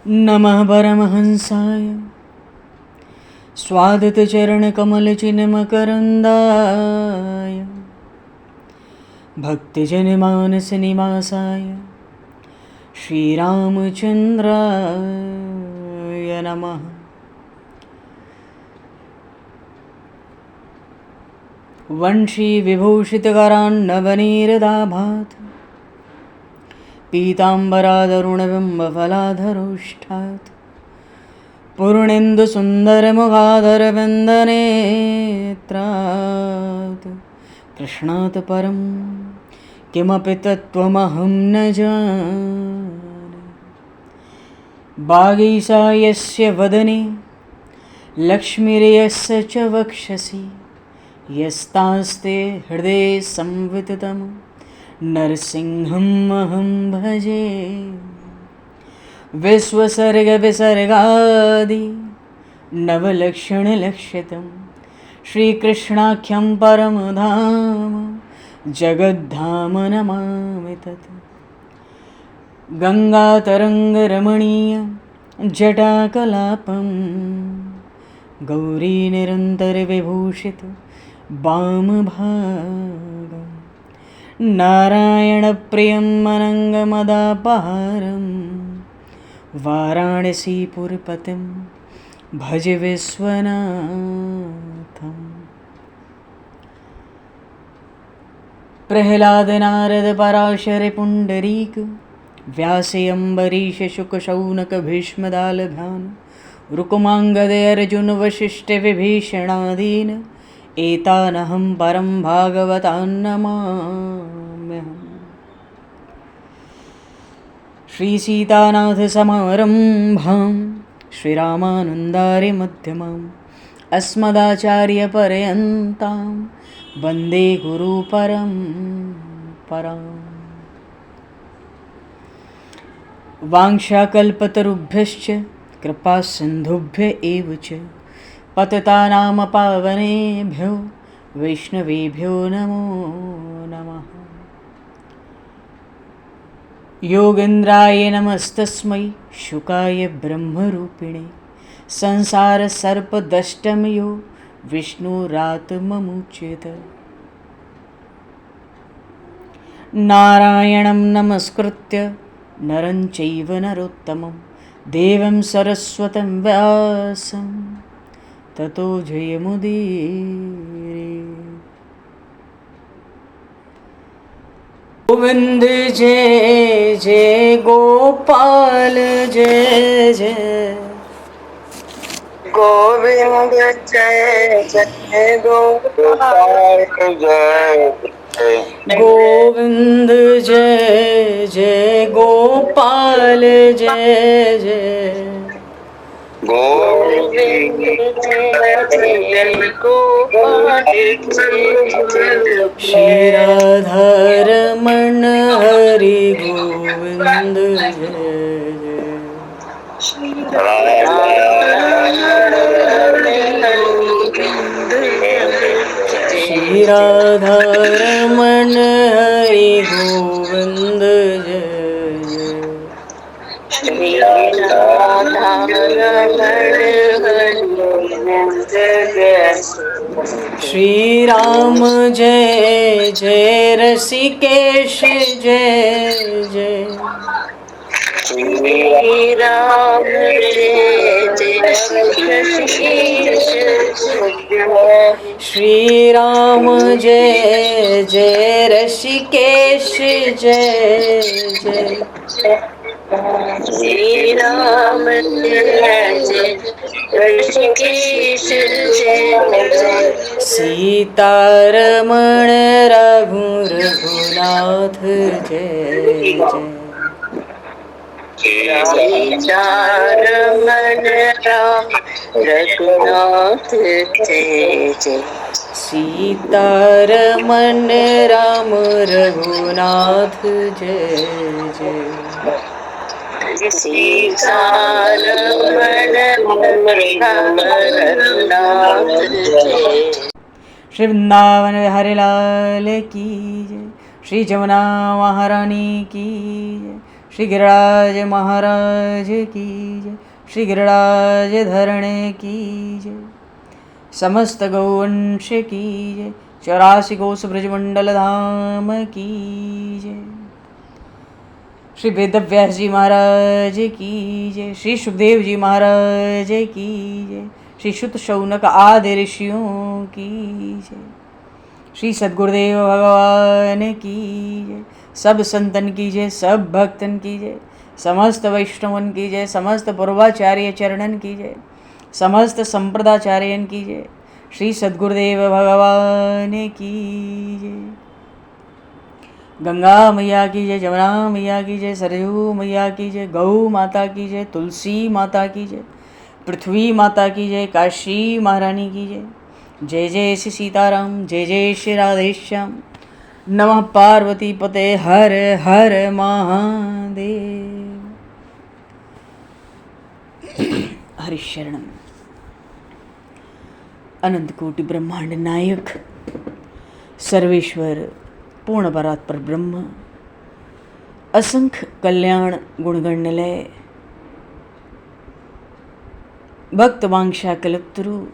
नमः परमहंसाय स्वादतचरणकमलचिन्मकरन्दाय भक्तिजनमानसनिवासाय श्रीरामचन्द्राय नमः। वंशीविभूषितकरान्नवनीरदाभात् पीताम्बरादरुणबिम्बफलाधरोष्ठात् पूर्णेन्दुसुन्दरमुखादरविन्दनेत्रात् कृष्णात् परं किमपि तत्त्वमहं न जाने। वागीशायस्य वदने लक्ष्मीर्यस्य च वक्षसि यस्तास्ते हृदये संविततं नरसिंहम् अहं भजे। विश्वसर्गविसर्गादि नवलक्षणलक्षितं श्रीकृष्णाख्यं परमधाम जगद्धाम नमामि तत्। गङ्गातरङ्गरमणीयं जटाकलापं गौरीनिरन्तरविभूषितं वामभागं नारायणप्रियं अनङ्गमदापहारं वाराणसीपुरपतिं भज विश्वनाथम्। प्रह्लादनारदपराशरपुण्डरीक व्यासयम्बरीशशुकशौनकभीष्मदालभान् रुकुमाङ्गदर्जुनवसिष्ठविभीषणादीन् एतानहं परं भागवतान् नमाम्यहम्। श्रीसीतानाथसमारम्भां श्रीरामानन्दार्यमध्यमाम् अस्मदाचार्यपर्यन्तां वन्दे गुरुपरम्पराम्। वाञ्छाकल्पतरुभ्यश्च कृपासिन्धुभ्य एव च पतितानां पावनेभ्यो वैष्णवेभ्यो नमो नमः। योगेन्द्राय नमस्तस्मै शुकाय ब्रह्मरूपिणे संसारसर्पदष्टमयो विष्णुरात्ममुच्यत। नारायणं नमस्कृत्य नरं चैव नरोत्तमं देवं सरस्वतं व्यासं ततो जयमुदीरये। गोविंद जय जय गोपाल जय जय गोविंद जय जय गोपाल जय गोविंद जय जय गोपाल जय जय गोविंद जय जय गोपाल जय श्री राधारमण हरि गोविंद जय श्री राधारमण हरि गोविंद जय। श्री राम जय जय ऋषिकेश जय जय श्री राम जय जय ऋषिकेश जय। श्री राम जय जय ऋषिकेश जय जय श्री राम जय जय ऋषिकेश जय। सीतारमण रघुनाथ जय जय सीतारमण राम रघुनाथ जय जय। सीतारमण राम रघुनाथ जय जय सीतारमण राम रघुनाथ जय। श्री वृंदावन बिहारी लाल की जय। श्री जमुना महारानी की जय। श्री गिरिराज महाराज की जय, श्री गिरिराज धरणे की जय, समस्त गौवंश की जय, 84 कोस ब्रजमंडल धाम की जय, श्री वेदव्यास जी महाराज की जय, श्री सुखदेव जी महाराज की जय, श्री शुत शौनक आदि ऋषियों की जय, श्री सद्गुरुदेव भगवान की जय, सब संतन की जय, सब भक्तन की जय, समस्त वैष्णवन की जय, समस्त पूर्वाचार्य चरणन की जय, समस्त संप्रदाचार्यन की जय, श्री सद्गुरुदेव भगवान की जय। गंगा मैया की जय, जमुना मैया की जय, सरयू मैया की जय, गौ माता की जय, तुलसी माता की जय, पृथ्वी माता की जय, काशी महारानी की जय। जय जय श्री सीताराम, जय जय श्री राधेश्याम। नमः पार्वती पते हर हर महादेव। हरिशरणम। अनंत कोटि ब्रह्मांड नायक सर्वेश्वर पूर्ण परात्पर ब्रह्म, असंख्य कल्याण गुणगणनिलय, भक्त वांछा कल्पतरु,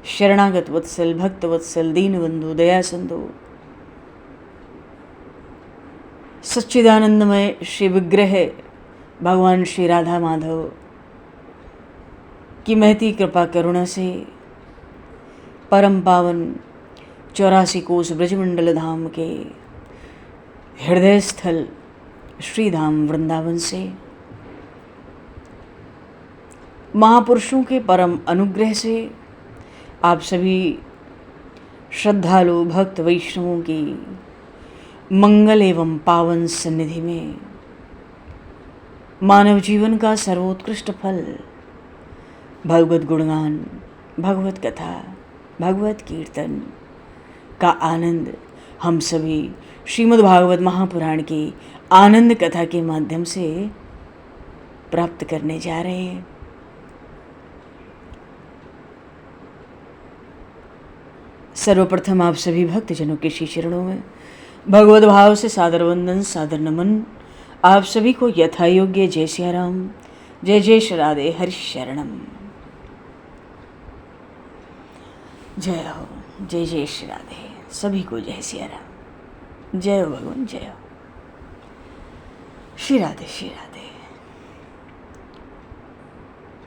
शरणागत वत्सल, भक्त वत्सल, दीनबंधु, दया सिंधु, सच्चिदानंदमय श्री विग्रह भगवान श्री राधा माधव की महती कृपा करुणा से परम पावन 84 कोस ब्रजमंडल धाम के हृदय स्थल श्री धाम वृंदावन से महापुरुषों के परम अनुग्रह से आप सभी श्रद्धालु भक्त वैष्णवों की मंगल एवं पावन सन्निधि में मानव जीवन का सर्वोत्कृष्ट फल भगवत गुणगान, भगवत कथा, भगवत कीर्तन का आनंद हम सभी श्रीमद् भागवत महापुराण की आनंद कथा के माध्यम से प्राप्त करने जा रहे हैं। सर्वप्रथम आप सभी भक्तजनों के श्री चरणों में भगवत भाव से सादर वंदन, सादर नमन। आप सभी को यथा योग्य जय सिया राम, जय जय श्री राधे, हरि शरणम। जय हो, जय जय श्री राधे, सभी को जय सिया राम, जय हो भगवान, जय हो श्री राधे, श्री राधे,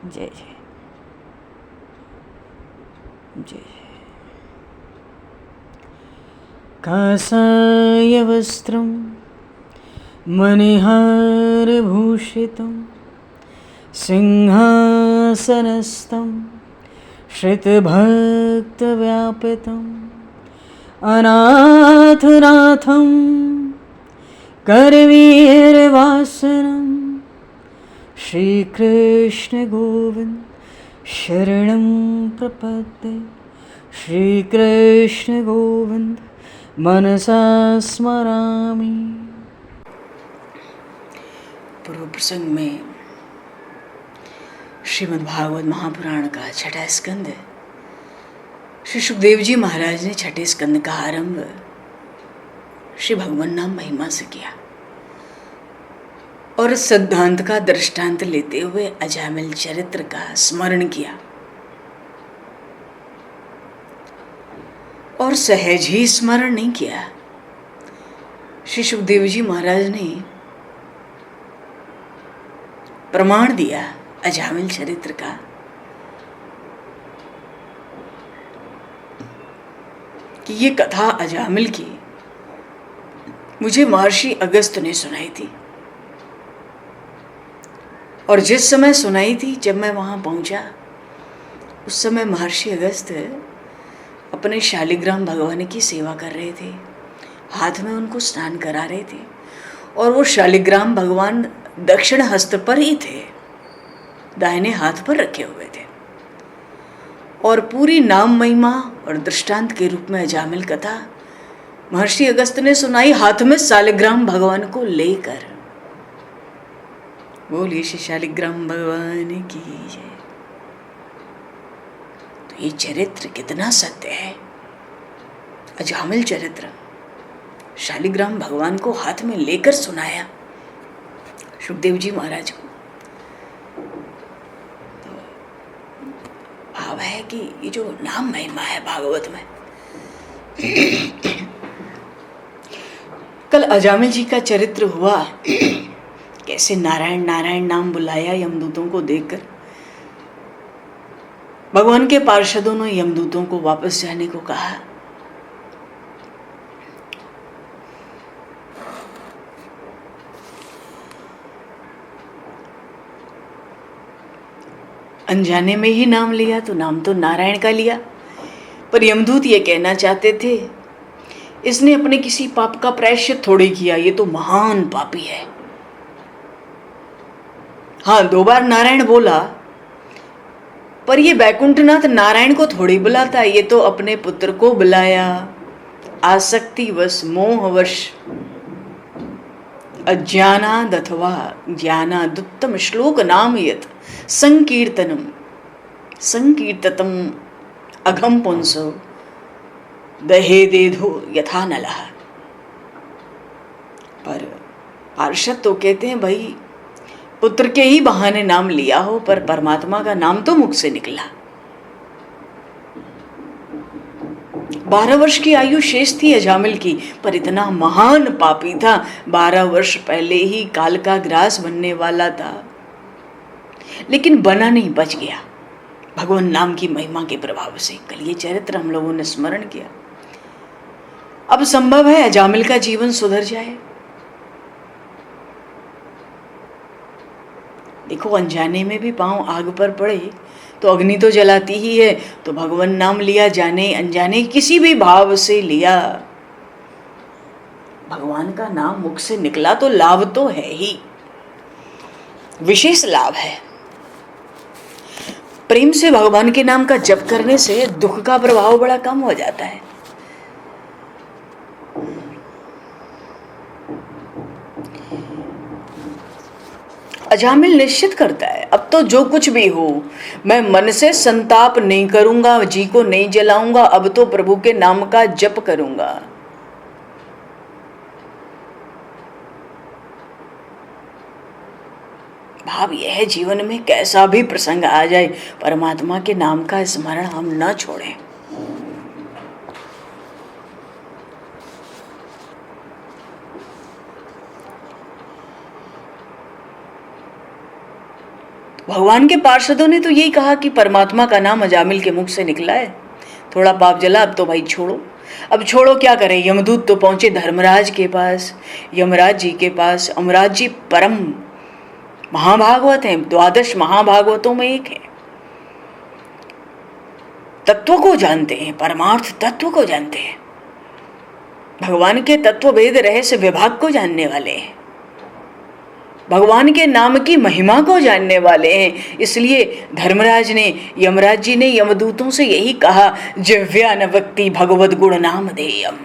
जय जय जय जय। कासाय वस्त्रं मणिहारभूषितं सिंहासनस्थं श्रितभक्तव्यापितम् अनाथनाथं करवीरवासनं श्रीकृष्ण गोविंद शरणं प्रपद्ये। श्रीकृष्ण गोविंद मनसा स्मरामि। पूर्व प्रसंग में श्रीमद् भागवत महापुराण का छठा स्कंद, श्री सुखदेव जी महाराज ने छठे स्कंद का आरंभ श्री भगवान नाम महिमा से किया और सिद्धांत का दृष्टांत लेते हुए अजामिल चरित्र का स्मरण किया और सहज ही स्मरण नहीं किया। श्री सुखदेव जी महाराज ने प्रमाण दिया अजामिल चरित्र का। कि ये कथा अजामिल की मुझे महर्षि अगस्त ने सुनाई थी और जिस समय सुनाई थी, जब मैं वहां पहुंचा उस समय महर्षि अगस्त अपने शालिग्राम भगवान की सेवा कर रहे थे, हाथ में उनको स्नान करा रहे थे और वो शालिग्राम भगवान दक्षिण हस्त पर ही थे, दाहिने हाथ पर रखे हुए थे और पूरी नाम महिमा और दृष्टांत के रूप में अजामिल कथा महर्षि अगस्त ने सुनाई, हाथ में शालिग्राम भगवान को लेकर। बोलिए श्री शालिग्राम भगवान की जय। तो ये चरित्र कितना सत्य है। अजामिल चरित्र शालिग्राम भगवान को हाथ में लेकर सुनाया सुखदेव जी महाराज को। तो भाव है कि ये जो नाम महिमा है भागवत में, कल अजामिल जी का चरित्र हुआ, कैसे नारायण नारायण नाम बुलाया यमदूतों को देखकर। भगवान के पार्षदों ने यमदूतों को वापस जाने को कहा। अनजाने में ही नाम लिया, तो नाम तो नारायण का लिया, पर यमदूत ये कहना चाहते थे इसने अपने किसी पाप का प्रायश्चित थोड़ी किया, ये तो महान पापी है। हाँ, 2 बार नारायण बोला, पर ये बैकुंठनाथ नारायण को थोड़ी बुलाता, ये तो अपने पुत्र को बुलाया। आसक्तिवश मोहवश अज्ञानाद अथवा ज्ञानादुत्तम श्लोक नाम यत संकीर्तनम संकीर्ततम अघम पुंसो दहे देधो यथा नलः। पर पार्षद तो कहते हैं भाई पुत्र के ही बहाने नाम लिया हो, पर परमात्मा का नाम तो मुख से निकला। 12 वर्ष की आयु शेष थी अजामिल की, पर इतना महान पापी था, 12 वर्ष पहले ही काल का ग्रास बनने वाला था, लेकिन बना नहीं, बच गया भगवान नाम की महिमा के प्रभाव से। कल ये चरित्र हम लोगों ने स्मरण किया। अब संभव है अजामिल का जीवन सुधर जाए। देखो, अनजाने में भी पांव आग पर पड़े तो अग्नि तो जलाती ही है, तो भगवान नाम लिया, जाने अनजाने किसी भी भाव से लिया, भगवान का नाम मुख से निकला तो लाभ तो है ही, विशेष लाभ है। प्रेम से भगवान के नाम का जप करने से दुख का प्रभाव बड़ा कम हो जाता है। अजामिल निश्चित करता है अब तो जो कुछ भी हो मैं मन से संताप नहीं करूंगा, जी को नहीं जलाऊंगा, अब तो प्रभु के नाम का जप करूंगा। भाव यह है जीवन में कैसा भी प्रसंग आ जाए, परमात्मा के नाम का स्मरण हम न छोड़ें। भगवान के पार्षदों ने तो यही कहा कि परमात्मा का नाम अजामिल के मुख से निकला है, थोड़ा पाप जला, अब तो भाई छोड़ो। अब छोड़ो क्या करें, यमदूत तो पहुंचे धर्मराज के पास, यमराज जी के पास। यमराज जी परम महाभागवत हैं, 12 महाभागवतों में एक है, तत्व को जानते हैं, परमार्थ तत्व को जानते हैं, भगवान के तत्व भेद रहस्य विभाग को जानने वाले हैं, भगवान के नाम की महिमा को जानने वाले हैं। इसलिए धर्मराज ने, यमराज जी ने यमदूतों से यही कहा, जिह्वा न वक्ति भगवद गुण नाम देयम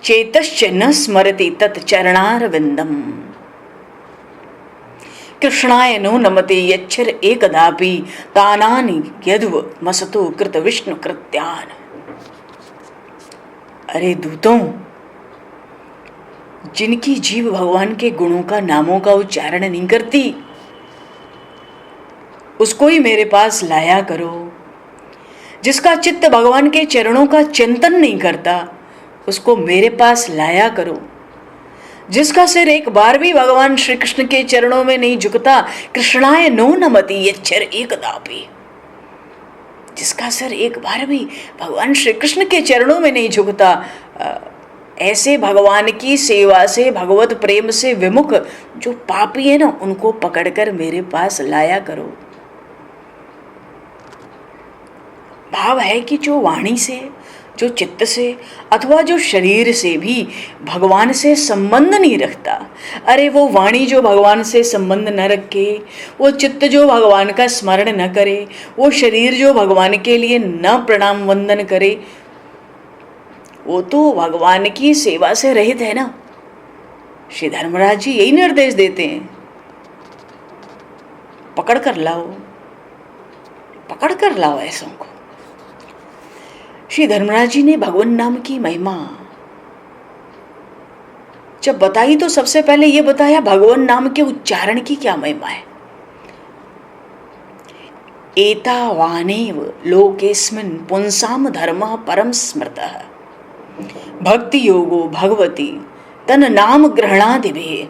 चेतश्च न स्मरति तत् चरणारविंदम कृष्णाय नो नमते यच्छर एकदापि तानानि यद्व मसतो कृत विष्णु कृत्यान। अरे दूतों, जिनकी जीव भगवान के गुणों का, नामों का उच्चारण नहीं करती, उसको ही मेरे पास लाया करो। जिसका चित्त भगवान के चरणों का चिंतन नहीं करता, उसको मेरे पास लाया करो। जिसका सिर एक बार भी भगवान श्री कृष्ण के चरणों में नहीं झुकता, कृष्णाय नो नमति यच्छर एकदापि, जिसका सिर एक बार भी भगवान श्री कृष्ण के चरणों में नहीं झुकता, ऐसे भगवान की सेवा से, भगवत प्रेम से विमुख जो पापी है ना, उनको पकड़कर मेरे पास लाया करो। भाव है कि जो वाणी से, जो चित्त से अथवा जो शरीर से भी भगवान से संबंध नहीं रखता, अरे वो वाणी जो भगवान से संबंध न रखे, वो चित्त जो भगवान का स्मरण न करे, वो शरीर जो भगवान के लिए न प्रणाम वंदन करे, वो तो भगवान की सेवा से रहित है ना। श्री धर्मराज जी यही निर्देश देते हैं, पकड़ कर लाओ, पकड़ कर लाओ ऐसों को। श्री धर्मराज जी ने भगवान नाम की महिमा जब बताई तो सबसे पहले ये बताया भगवान नाम के उच्चारण की क्या महिमा है। एतावानेव लोकेस्मिन् पुंसाम धर्मः परम स्मृतः भक्ति योगो भगवती तन नाम ग्रहणादिभे।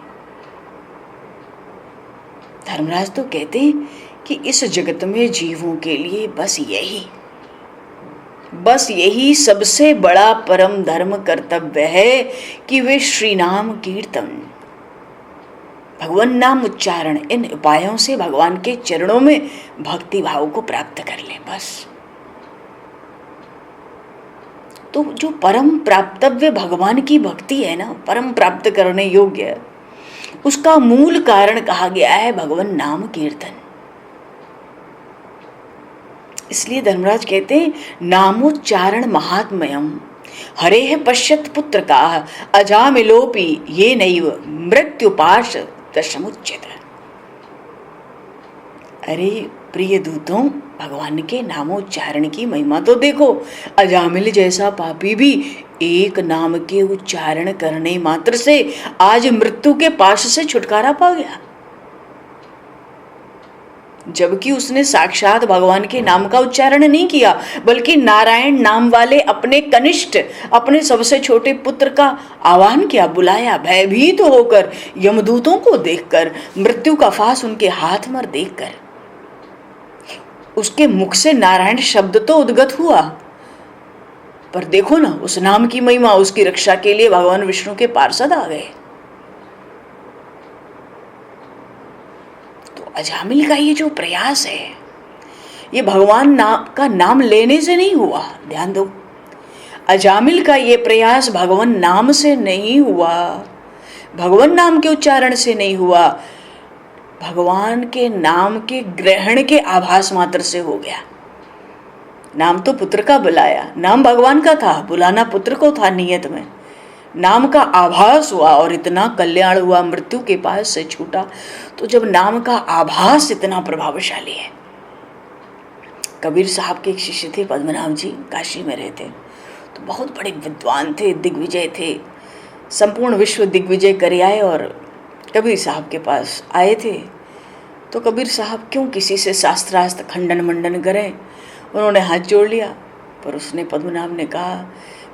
धर्मराज तो कहते हैं कि इस जगत में जीवों के लिए बस यही सबसे बड़ा परम धर्म कर्तव्य है कि वे श्री नाम कीर्तन, भगवान नाम उच्चारण, इन उपायों से भगवान के चरणों में भक्ति भाव को प्राप्त कर लें। बस तो जो परम प्राप्तव्य भगवान की भक्ति है ना, परम प्राप्त करने योग्य, उसका मूल कारण कहा गया है भगवान नाम कीर्तन। इसलिए धर्मराज कहते हैं नामोच्चारण महात्म्यम हरे पश्यत पुत्र का अजामिलोपि ये नैव मृत्युपाश दशमुच्यत। अरे प्रिय दूतों, भगवान के नामोच्चारण की महिमा तो देखो। अजामिल जैसा पापी भी एक नाम के उच्चारण करने मात्र से आज मृत्यु के पाश से छुटकारा पा गया, जबकि उसने साक्षात भगवान के नाम का उच्चारण नहीं किया, बल्कि नारायण नाम वाले अपने कनिष्ठ, अपने सबसे छोटे पुत्र का आह्वान किया, बुलाया। भयभीत होकर, यमदूतों को देखकर, मृत्यु का फांस उनके हाथ में देखकर उसके मुख से नारायण शब्द तो उद्गत हुआ, पर देखो ना उस नाम की महिमा, उसकी रक्षा के लिए भगवान विष्णु के पार्षद आ गए। अजामिल का ये जो प्रयास है, ये भगवान का नाम लेने से नहीं हुआ। ध्यान दो, अजामिल का ये प्रयास भगवान नाम से नहीं हुआ, भगवान नाम के उच्चारण से नहीं हुआ, भगवान के नाम के ग्रहण के आभास मात्र से हो गया। नाम तो पुत्र का बुलाया, नाम भगवान का था, बुलाना पुत्र को था नियत में। नाम का आभास हुआ और इतना कल्याण हुआ, मृत्यु के पास से छूटा। तो जब नाम का आभास इतना प्रभावशाली है, कबीर साहब के एक शिष्य थे पद्मनाभ जी, काशी में रहते, तो बहुत बड़े विद्वान थे, दिग्विजय थे, संपूर्ण विश्व दिग्विजय कर आए और कबीर साहब के पास आए थे। तो कबीर साहब क्यों किसी से शास्त्रार्थ खंडन मंडन करें, उन्होंने हाथ जोड़ लिया। पर उसने, पद्मनाभ ने कहा,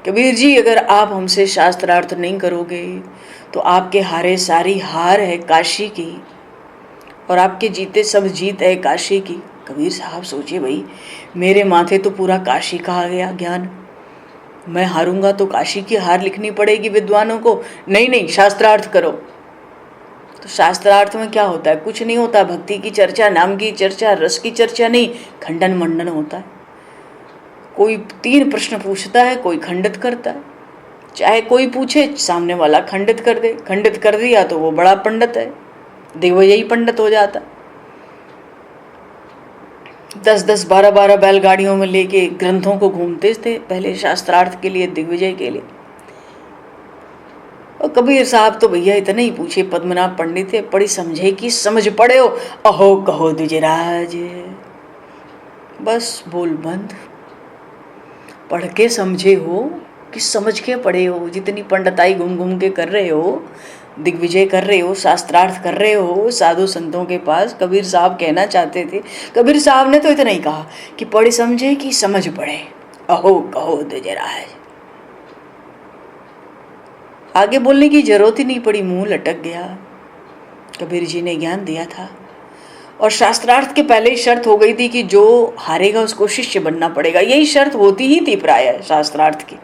कबीर जी अगर आप हमसे शास्त्रार्थ नहीं करोगे तो आपके हारे सारी हार है काशी की और आपके जीते सब जीत है काशी की। कबीर साहब सोचे, भाई मेरे माथे तो पूरा काशी का आ गया ज्ञान, मैं हारूंगा तो काशी की हार लिखनी पड़ेगी विद्वानों को। नहीं, शास्त्रार्थ करो। तो शास्त्रार्थ में क्या होता है? कुछ नहीं होता, भक्ति की चर्चा, नाम की चर्चा, रस की चर्चा नहीं, खंडन मंडन होता है। कोई 3 प्रश्न पूछता है, कोई खंडित करता है, चाहे कोई पूछे सामने वाला खंडित कर दे, खंडित कर दिया तो वो बड़ा पंडित है, दिग्विजयी पंडित हो जाता। 10-10, 12-12 बैलगाड़ियों में लेके ग्रंथों को घूमते थे पहले शास्त्रार्थ के लिए, दिग्विजय के लिए। और कबीर साहब तो भैया इतने ही पूछे, पद्मनाभ पंडित थे, पढ़ी समझे कि समझ पड़े हो, अहो कहो द्विजराज, बस बोल बंद। पढ़ के समझे हो कि समझ के पढ़े हो? जितनी पंडिताई घूम घूम के कर रहे हो, दिग्विजय कर रहे हो, शास्त्रार्थ कर रहे हो साधु संतों के पास, कबीर साहब कहना चाहते थे। कबीर साहब ने तो इतना ही कहा कि पढ़े समझे कि समझ पड़े, अहो कहो द्विजराज। आगे बोलने की जरूरत ही नहीं पड़ी, मुंह लटक गया। कबीर जी ने ज्ञान दिया था और शास्त्रार्थ के पहले ही शर्त हो गई थी कि जो हारेगा उसको शिष्य बनना पड़ेगा। यही शर्त होती ही थी प्राय शास्त्रार्थ की।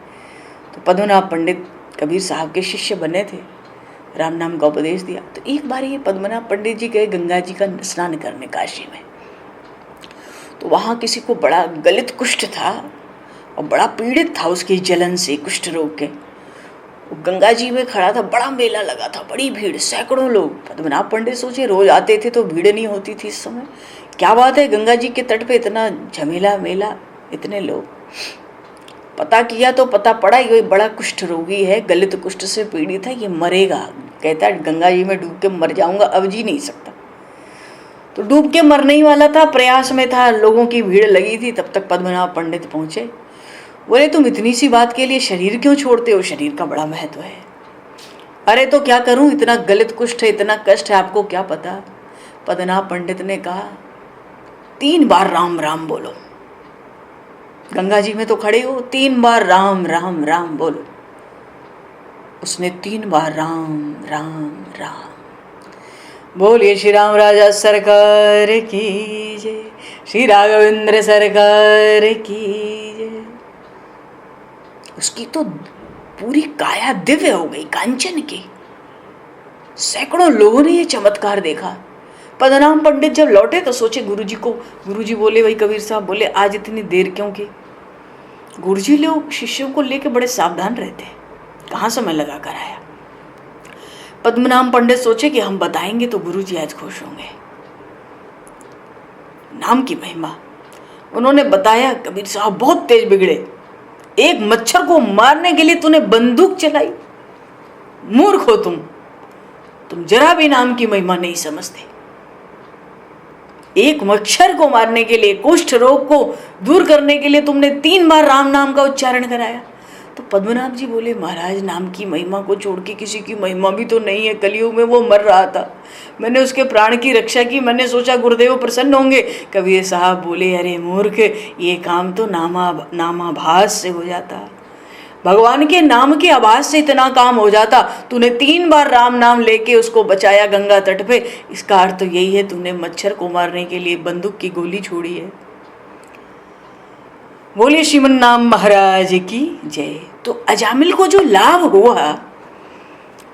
तो पद्मनाभ पंडित कबीर साहब के शिष्य बने थे, राम नाम का उपदेश दिया। तो एक बार ये पद्मनाभ पंडित जी गए गंगा जी का स्नान करने काशी में। तो वहाँ किसी को बड़ा गलित कुष्ठ था और बड़ा पीड़ित था उसकी जलन से, कुष्ठ रोग के। गंगा जी में खड़ा था, बड़ा मेला लगा था, बड़ी भीड़, सैकड़ों लोग। पद्मनाभ पंडित सोचे रोज आते थे तो भीड़ नहीं होती थी इस समय, क्या बात है गंगा जी के तट पे इतना झमेला मेला, इतने लोग। पता किया तो पता पड़ा ये बड़ा कुष्ठ रोगी है, गलित कुष्ठ से पीड़ित है, ये मरेगा। कहता है गंगा जी में डूब के मर जाऊंगा, अब जी नहीं सकता। तो डूब के मरने ही वाला था, प्रयास में था, लोगों की भीड़ लगी थी। तब तक पद्मनाभ पंडित पहुंचे। बोले तुम इतनी सी बात के लिए शरीर क्यों छोड़ते हो? शरीर का बड़ा महत्व है। अरे तो क्या करूं, इतना गलित कुष्ठ है, इतना कष्ट है, आपको क्या पता। पद्मनाभ पंडित ने कहा 3 बार राम राम बोलो। गंगा जी में तो खड़े हो, 3 बार राम राम राम बोलो। उसने 3 बार राम राम राम। बोलिए श्री राम राजा सरकार की जय, श्री राघवेंद्र सरकार की जय। उसकी तो पूरी काया दिव्य हो गई, कांचन की। सैकड़ों लोगों ने ये चमत्कार देखा। पद्मनाभ पंडित जब लौटे तो सोचे गुरुजी को, गुरुजी बोले, भाई कबीर साहब बोले आज इतनी देर क्यों की। गुरुजी लोग शिष्यों को लेके बड़े सावधान रहते हैं, कहाँ समय लगा कर आया। पद्मनाभ पंडित सोचे कि हम बताएंगे तो गुरुजी आज खुश होंगे। नाम की महिमा उन्होंने बताया। कबीर साहब बहुत तेज बिगड़े, एक मच्छर को मारने के लिए तूने बंदूक चलाई, मूर्ख हो तुम जरा भी नाम की महिमा नहीं समझते। एक मच्छर को मारने के लिए, कुष्ठ रोग को दूर करने के लिए तुमने 3 बार राम नाम का उच्चारण कराया। तो पद्मनाभ जी बोले, महाराज नाम की महिमा को छोड़ के किसी की महिमा भी तो नहीं है। कलयुग में वो मर रहा था, मैंने उसके प्राण की रक्षा की, मैंने सोचा गुरुदेव प्रसन्न होंगे। कबीर साहब बोले, अरे मूर्ख, ये काम तो नामाभास से हो जाता, भगवान के नाम के आभास से इतना काम हो जाता। तूने 3 बार राम नाम लेके उसको बचाया गंगा तट पे, इसका अर्थ तो यही है तूने मच्छर को मारने के लिए बंदूक की गोली छोड़ी है। बोलिए श्रीमन नाम महाराज की जय। तो अजामिल को जो लाभ हुआ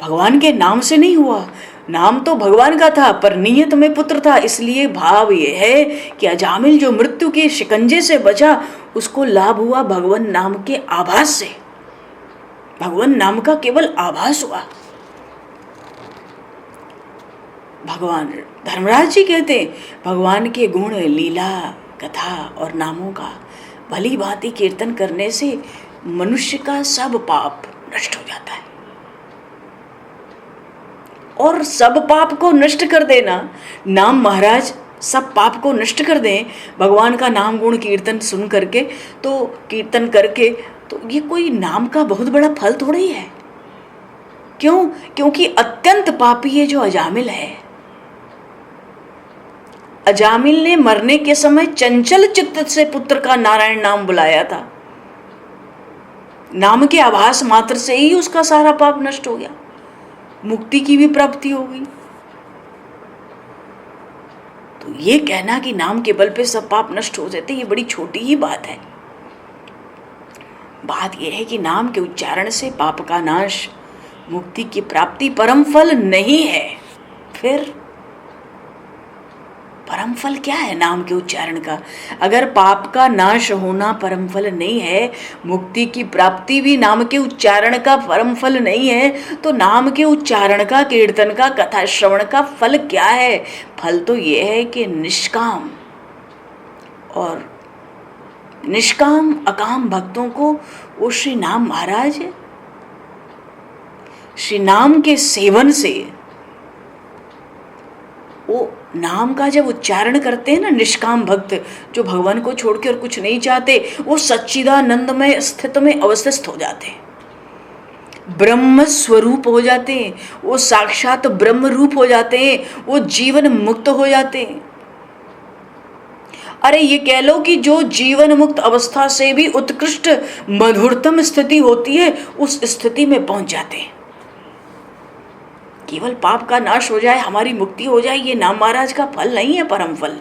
भगवान के नाम से नहीं हुआ। नाम तो भगवान का था पर नियत में पुत्र था, इसलिए भाव ये है कि अजामिल जो मृत्यु के शिकंजे से बचा उसको लाभ हुआ भगवान नाम के आभास से। भगवान नाम का केवल आभास हुआ। भगवान धर्मराज जी कहते हैं, भगवान के गुण, लीला, कथा और नामों का भली भांति कीर्तन करने से मनुष्य का सब पाप नष्ट हो जाता है। और सब पाप को नष्ट कर देना, नाम महाराज सब पाप को नष्ट कर दें भगवान का नाम गुण कीर्तन सुन करके, तो कीर्तन करके, तो ये कोई नाम का बहुत बड़ा फल थोड़ा ही है। क्यों? क्योंकि अत्यंत पापी है जो अजामिल है। अजामिल ने मरने के समय चंचल चित्त से पुत्र का नारायण नाम बुलाया था। नाम के आभास मात्र से ही उसका सारा पाप नष्ट हो गया, मुक्ति की भी प्राप्ति हो गई। तो ये कहना कि नाम के बल पे सब पाप नष्ट हो जाते, ये बड़ी छोटी ही बात है। बात यह है कि नाम के उच्चारण से पाप का नाश, मुक्ति की प्राप्ति परम फल नहीं है। फिर परम फल क्या है नाम के उच्चारण का? अगर पाप का नाश होना परम फल नहीं है, मुक्ति की प्राप्ति भी नाम के उच्चारण का परम फल नहीं है, तो नाम के उच्चारण का, कीर्तन का, कथा श्रवण का फल क्या है? फल तो यह है कि निष्काम और निष्काम अकाम भक्तों को वो श्री नाम महाराज श्री नाम के सेवन से, वो नाम का जब उच्चारण करते हैं ना, निष्काम भक्त जो भगवान को छोड़ के और कुछ नहीं चाहते, वो सच्चिदानंद में स्थित में अवस्थित हो जाते हैं, ब्रह्म स्वरूप हो जाते हैं, वो साक्षात ब्रह्म रूप हो जाते हैं, वो जीवन मुक्त हो जाते हैं। अरे ये कह लो कि जो जीवन मुक्त अवस्था से भी उत्कृष्ट मधुरतम स्थिति होती है, उस स्थिति में पहुंच जाते हैं। केवल पाप का नाश हो जाए, हमारी मुक्ति हो जाए, ये नाम महाराज का फल नहीं है। परम फल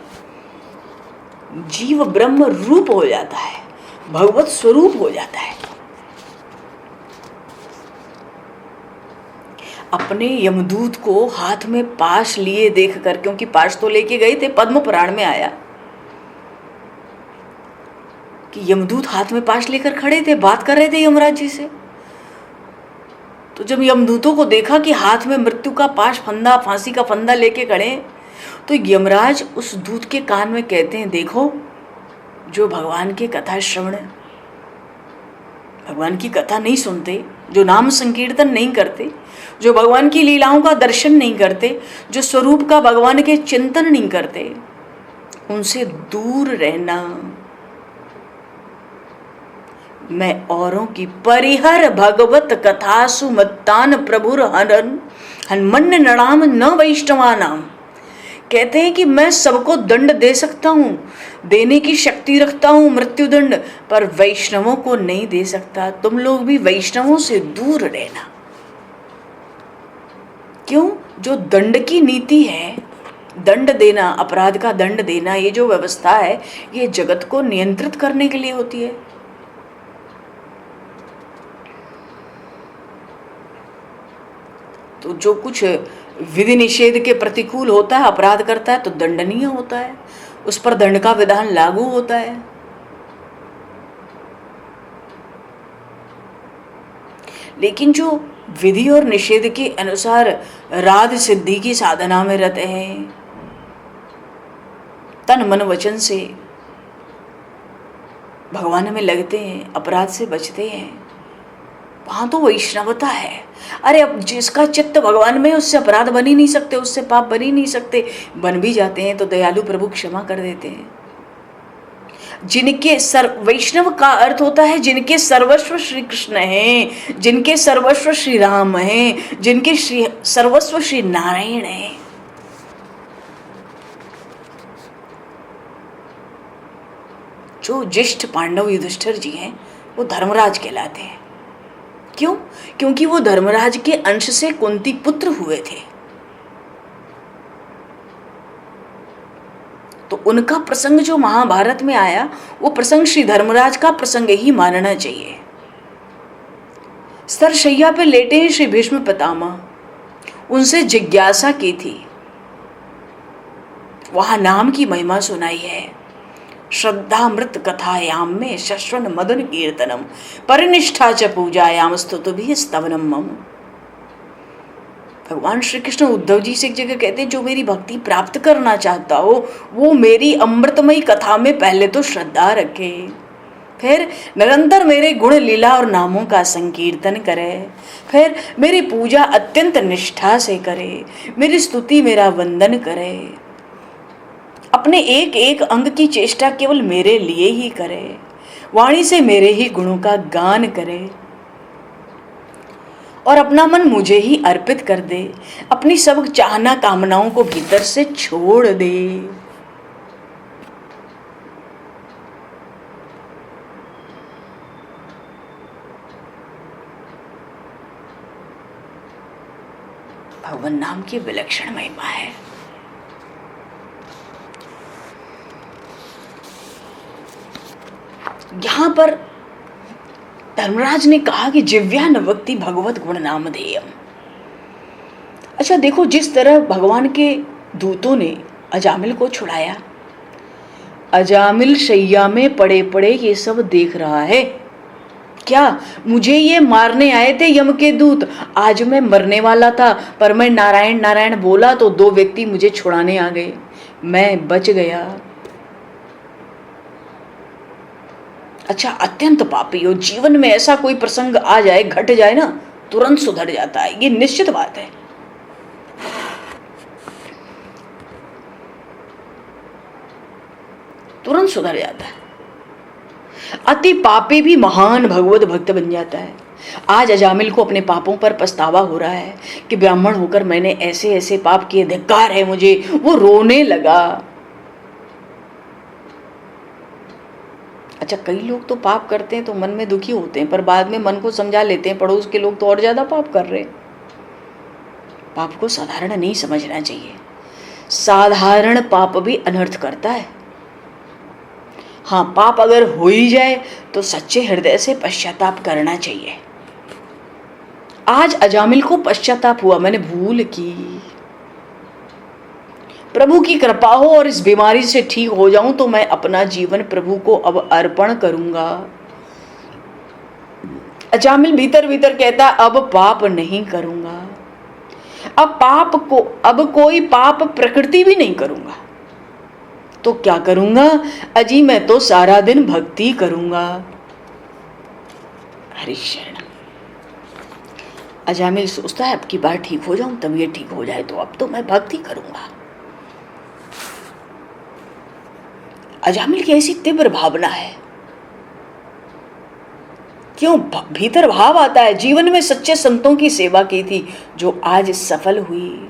जीव ब्रह्म रूप हो जाता है, भगवत स्वरूप हो जाता है। अपने यमदूत को हाथ में पाश लिए देखकर, क्योंकि पाश तो लेके गए थे, पद्म पुराण में आया कि यमदूत हाथ में पाश लेकर खड़े थे, बात कर रहे थे यमराज जी से। तो जब यमदूतों को देखा कि हाथ में मृत्यु का पाश, फंदा, फांसी का फंदा लेके खड़े, तो यमराज उस दूत के कान में कहते हैं, देखो जो भगवान के कथा श्रवण, भगवान की कथा नहीं सुनते, जो नाम संकीर्तन नहीं करते, जो भगवान की लीलाओं का दर्शन नहीं करते, जो स्वरूप का भगवान के चिंतन नहीं करते, उनसे दूर रहना। मैं औरों की परिहर भगवत कथा सुमत्तान प्रभुर हनन हनुमन्य नणाम न वैष्णवा नाम। कहते हैं कि मैं सबको दंड दे सकता हूँ, देने की शक्ति रखता हूँ मृत्यु दंड, पर वैष्णवों को नहीं दे सकता। तुम लोग भी वैष्णवों से दूर रहना। क्यों? जो दंड की नीति है, दंड देना, अपराध का दंड देना, ये जो व्यवस्था है ये जगत को नियंत्रित करने के लिए होती है। तो जो कुछ विधि निषेध के प्रतिकूल होता है, अपराध करता है, तो दंडनीय होता है, उस पर दंड का विधान लागू होता है। लेकिन जो विधि और निषेध के अनुसार राध सिद्धि की साधना में रहते हैं, तन मन वचन से भगवान में लगते हैं, अपराध से बचते हैं, वहां तो वैष्णवता है। अरे अब जिसका चित्त भगवान में, उससे अपराध बन ही नहीं सकते, उससे पाप बन ही नहीं सकते। बन भी जाते हैं तो दयालु प्रभु क्षमा कर देते हैं। जिनके वैष्णव का अर्थ होता है जिनके सर्वस्व श्री कृष्ण हैं, जिनके सर्वस्व श्री राम हैं, जिनके सर्वस्व श्री नारायण हैं। जो ज्येष्ठ पांडव युधिष्ठिर जी हैं वो धर्मराज कहलाते हैं। क्यों? क्योंकि वो धर्मराज के अंश से कुंती पुत्र हुए थे। तो उनका प्रसंग जो महाभारत में आया वो प्रसंग श्री धर्मराज का प्रसंग ही मानना चाहिए। सरशैया पे लेटे हैं श्री भीष्म पितामह, उनसे जिज्ञासा की थी, वहां नाम की महिमा सुनाई है। श्रद्धामृत कथायाम में शश्वन मदन कीर्तनम परिनिष्ठा च पूजायाम स्तुतिभिः स्तवनम मम। भगवान श्री कृष्ण उद्धव जी से एक जगह कहते हैं, जो मेरी भक्ति प्राप्त करना चाहता हो वो मेरी अमृतमयी कथा में पहले तो श्रद्धा रखे, फिर निरंतर मेरे गुण लीला और नामों का संकीर्तन करे, फिर मेरी पूजा अत्यंत निष्ठा से करे, मेरी स्तुति मेरा वंदन करे, अपने एक एक अंग की चेष्टा केवल मेरे लिए ही करे, वाणी से मेरे ही गुणों का गान करे और अपना मन मुझे ही अर्पित कर दे, अपनी सब चाहना कामनाओं को भीतर से छोड़ दे। भगवान नाम की विलक्षण महिमा है। यहां पर धर्मराज ने कहा कि जिव्या न भक्ति भगवत गुण नामधेयम। अच्छा देखो, जिस तरह भगवान के दूतों ने अजामिल को छुड़ाया, अजामिल शैया में पड़े पड़े ये सब देख रहा है। क्या मुझे ये मारने आए थे यम के दूत? आज मैं मरने वाला था, पर मैं नारायण नारायण बोला तो दो व्यक्ति मुझे छुड़ाने आ गए, मैं बच गया। अच्छा, अत्यंत पापी हो, जीवन में ऐसा कोई प्रसंग आ जाए, घट जाए ना, तुरंत सुधर जाता है, ये निश्चित बात है। तुरंत सुधर जाता है। अति पापी भी महान भगवत भक्त बन जाता है। आज अजामिल को अपने पापों पर पछतावा हो रहा है कि ब्राह्मण होकर मैंने ऐसे ऐसे पाप किए, धिक्कार है मुझे। वो रोने लगा। अच्छा, कई लोग तो पाप करते हैं तो मन में दुखी होते हैं, पर बाद में मन को समझा लेते हैं, पड़ोस के लोग तो और ज्यादा पाप कर रहे हैं। पाप को साधारण नहीं समझना चाहिए। साधारण पाप भी अनर्थ करता है। हाँ, पाप अगर हो ही जाए तो सच्चे हृदय से पश्चाताप करना चाहिए। आज अजामिल को पश्चाताप हुआ, मैंने भूल की, प्रभु की कृपा हो और इस बीमारी से ठीक हो जाऊं तो मैं अपना जीवन प्रभु को अब अर्पण करूंगा। अजामिल भीतर भीतर कहता, अब पाप नहीं करूंगा, अब कोई पाप प्रकृति भी नहीं करूंगा। तो क्या करूंगा? अजी मैं तो सारा दिन भक्ति करूंगा। हरि शरण। अजामिल सोचता है, अब की बार ठीक हो जाऊं, तबीयत ठीक हो जाए तो अब तो मैं भक्ति करूंगा। अजामिल की ऐसी तीव्र भावना है। क्यों? भीतर भाव आता है। जीवन में सच्चे संतों की सेवा की थी जो आज सफल हुई,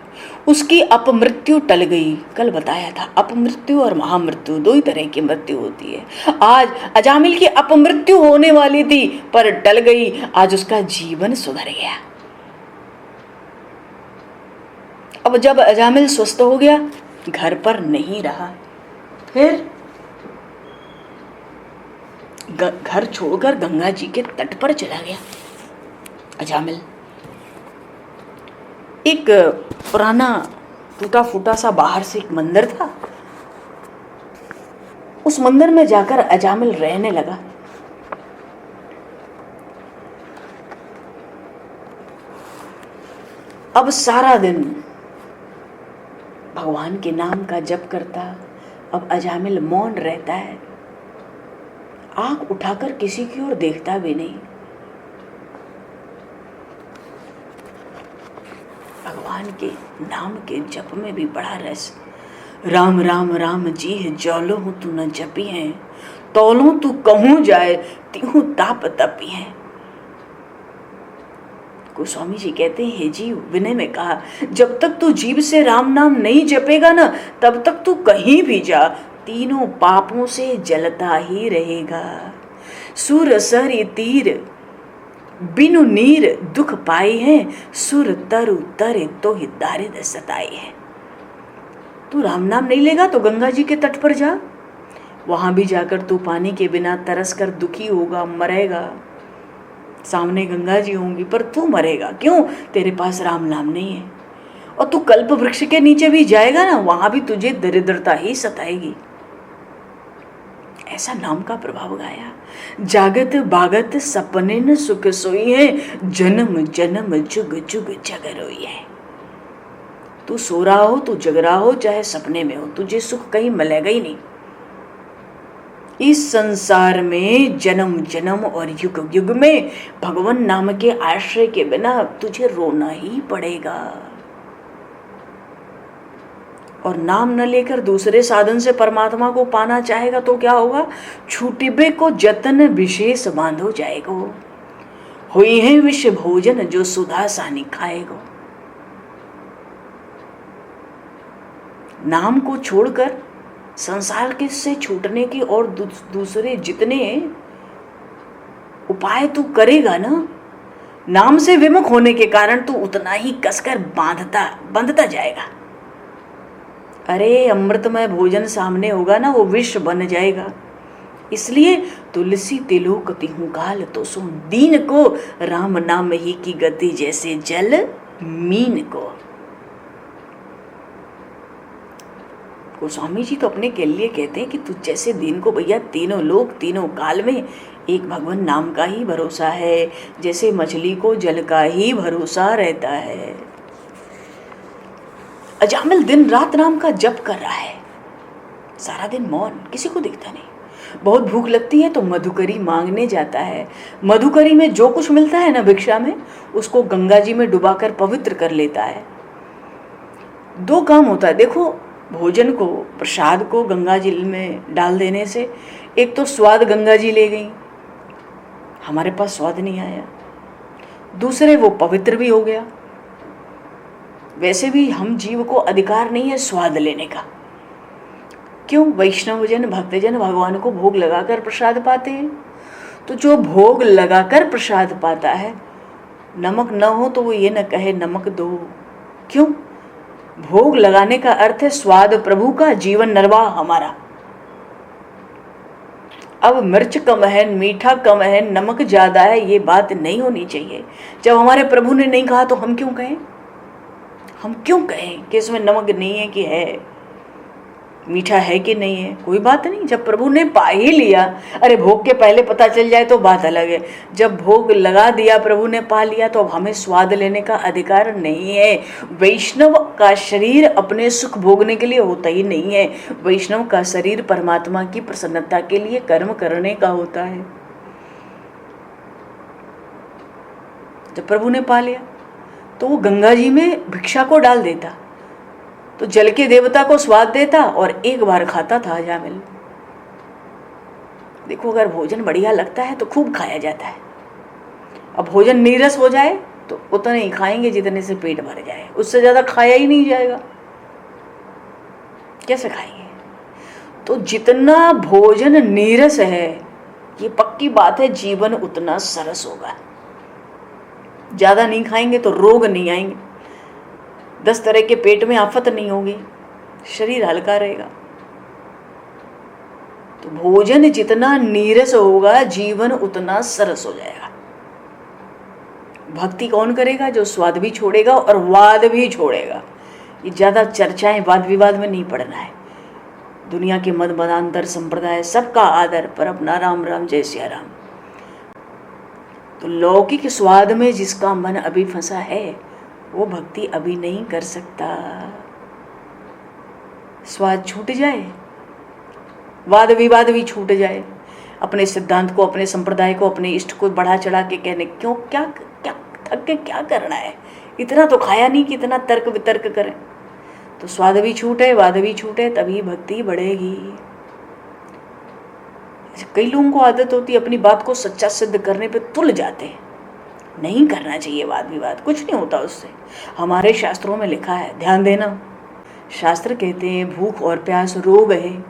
उसकी अपमृत्यु टल गई। कल बताया था अपमृत्यु और महामृत्यु दो ही तरह की मृत्यु होती है। आज अजामिल की अपमृत्यु होने वाली थी पर टल गई, आज उसका जीवन सुधर गया। अब जब अजामिल स्वस्थ हो गया, घर पर नहीं रहा, फिर घर छोड़कर गंगा जी के तट पर चला गया अजामिल। एक पुराना टूटा फूटा सा बाहर से एक मंदिर था, उस मंदिर में जाकर अजामिल रहने लगा। अब सारा दिन भगवान के नाम का जप करता। अब अजामिल मौन रहता है, आंख उठाकर किसी की ओर देखता भी नहीं। भगवान के नाम के जप में भी बड़ा रस। राम राम राम जी है जौलो हूँ तू न जपी है, तौलो तू कहूँ जाए तीहू ताप तपी है। गोस्वामी जी कहते हैं, हे जीव, विनय में कहा, जब तक तू जीव से राम नाम नहीं जपेगा ना, तब तक तू कहीं भी जा, तीनों पापों से जलता ही रहेगा। सुर सर तीर बिनु नीर दुख पाई है, सुर तरु तरे तो ही दारिद सताई है। तू राम नाम नहीं लेगा तो गंगा जी के तट पर जा, वहां भी जाकर तू पानी के बिना तरस कर दुखी होगा, मरेगा। सामने गंगा जी होंगी पर तू मरेगा। क्यों? तेरे पास राम नाम नहीं है। और तू कल्प वृक्ष के नीचे भी जाएगा ना, वहां भी तुझे दरिद्रता ही सताएगी। ऐसा नाम का प्रभाव गाया। जागत बागत सपने न सुख सोई है, जन्म जन्म जुग जुग जग रोई है। तू सो रहा हो, तू जग रहा हो, चाहे सपने में हो, तुझे सुख कहीं मिलेगा ही नहीं। इस संसार में जन्म जन्म और युग युग में भगवान नाम के आश्रय के बिना तुझे रोना ही पड़ेगा। और नाम न लेकर दूसरे साधन से परमात्मा को पाना चाहेगा तो क्या होगा? छूटिबे को जतन विशेष बांधो जाएगो, हुई है विष भोजन जो सुधा सानी खाएगो। नाम को छोड़कर संसार के से छूटने की और दूसरे जितने उपाय तू करेगा ना, नाम से विमुख होने के कारण तू उतना ही कसकर बांधता जाएगा। अरे अमृतमय भोजन सामने होगा ना, वो विष बन जाएगा। इसलिए तुलसी तिलोक तिहु काल तो सुन, दीन को राम नाम ही की गति जैसे जल मीन को। गोस्वामी जी तो अपने के लिए कहते हैं कि तुझ जैसे दीन को भैया तीनों लोक तीनों काल में एक भगवान नाम का ही भरोसा है, जैसे मछली को जल का ही भरोसा रहता है। अजामिल दिन रात नाम का जप कर रहा है, सारा दिन मौन, किसी को दिखता नहीं। बहुत भूख लगती है तो मधुकरी मांगने जाता है। मधुकरी में जो कुछ मिलता है ना भिक्षा में, उसको गंगा जी में डुबाकर पवित्र कर लेता है। दो काम होता है, देखो, भोजन को, प्रसाद को गंगा जी में डाल देने से एक तो स्वाद गंगा जी ले गई, हमारे पास स्वाद नहीं आया। दूसरे वो पवित्र भी हो गया। वैसे भी हम जीव को अधिकार नहीं है स्वाद लेने का। क्यों? वैष्णवजन भक्तजन भगवान को भोग लगाकर प्रसाद पाते हैं। तो जो भोग लगाकर प्रसाद पाता है, नमक न हो तो वो ये न कहे नमक दो। क्यों? भोग लगाने का अर्थ है स्वाद प्रभु का, जीवन निर्वाह हमारा। अब मिर्च कम है, मीठा कम है, नमक ज्यादा है, ये बात नहीं होनी चाहिए। जब हमारे प्रभु ने नहीं कहा तो हम क्यों कहें? हम क्यों कहें कि इसमें नमक नहीं है कि है, मीठा है कि नहीं है? कोई बात नहीं, जब प्रभु ने पा ही लिया। अरे भोग के पहले पता चल जाए तो बात अलग है, जब भोग लगा दिया, प्रभु ने पा लिया, तो अब हमें स्वाद लेने का अधिकार नहीं है। वैष्णव का शरीर अपने सुख भोगने के लिए होता ही नहीं है। वैष्णव का शरीर परमात्मा की प्रसन्नता के लिए कर्म करने का होता है। जब प्रभु ने पा लिया तो वो गंगा जी में भिक्षा को डाल देता, तो जल के देवता को स्वाद देता और एक बार खाता था अजामिल। देखो, अगर भोजन बढ़िया लगता है तो खूब खाया जाता है, अब भोजन नीरस हो जाए तो उतना ही खाएंगे जितने से पेट भर जाए, उससे ज़्यादा खाया ही नहीं जाएगा, कैसे खाएंगे। तो जितना भोजन नीरस है, ये पक्की बात है, जीवन उतना सरस होगा। ज़्यादा नहीं खाएंगे तो रोग नहीं आएंगे, 10 तरह के पेट में आफत नहीं होगी, शरीर हल्का रहेगा। तो भोजन जितना नीरस होगा, जीवन उतना सरस हो जाएगा। भक्ति कौन करेगा? जो स्वाद भी छोड़ेगा और वाद भी छोड़ेगा। ये ज़्यादा चर्चाएं, वाद विवाद में नहीं पड़ना है। दुनिया के मत मतांतर संप्रदाय सबका आदर, पर अपना राम राम जय सिया राम। तो लौकिक स्वाद में जिसका मन अभी फंसा है, वो भक्ति अभी नहीं कर सकता। स्वाद छूट जाए, वाद विवाद भी छूट जाए, अपने सिद्धांत को, अपने संप्रदाय को, अपने इष्ट को बढ़ा चढ़ा के कहने क्यों, क्या क्या थक के क्या करना है, इतना तो खाया नहीं कि इतना तर्क वितर्क करें। तो स्वाद भी छूटे, वाद भी छूटे, तभी भक्ति बढ़ेगी। कई लोगों को आदत होती है अपनी बात को सच्चा सिद्ध करने पे तुल जाते हैं। नहीं करना चाहिए वाद विवाद, कुछ नहीं होता उससे। हमारे शास्त्रों में लिखा है, ध्यान देना, शास्त्र कहते हैं भूख और प्यास रोग है।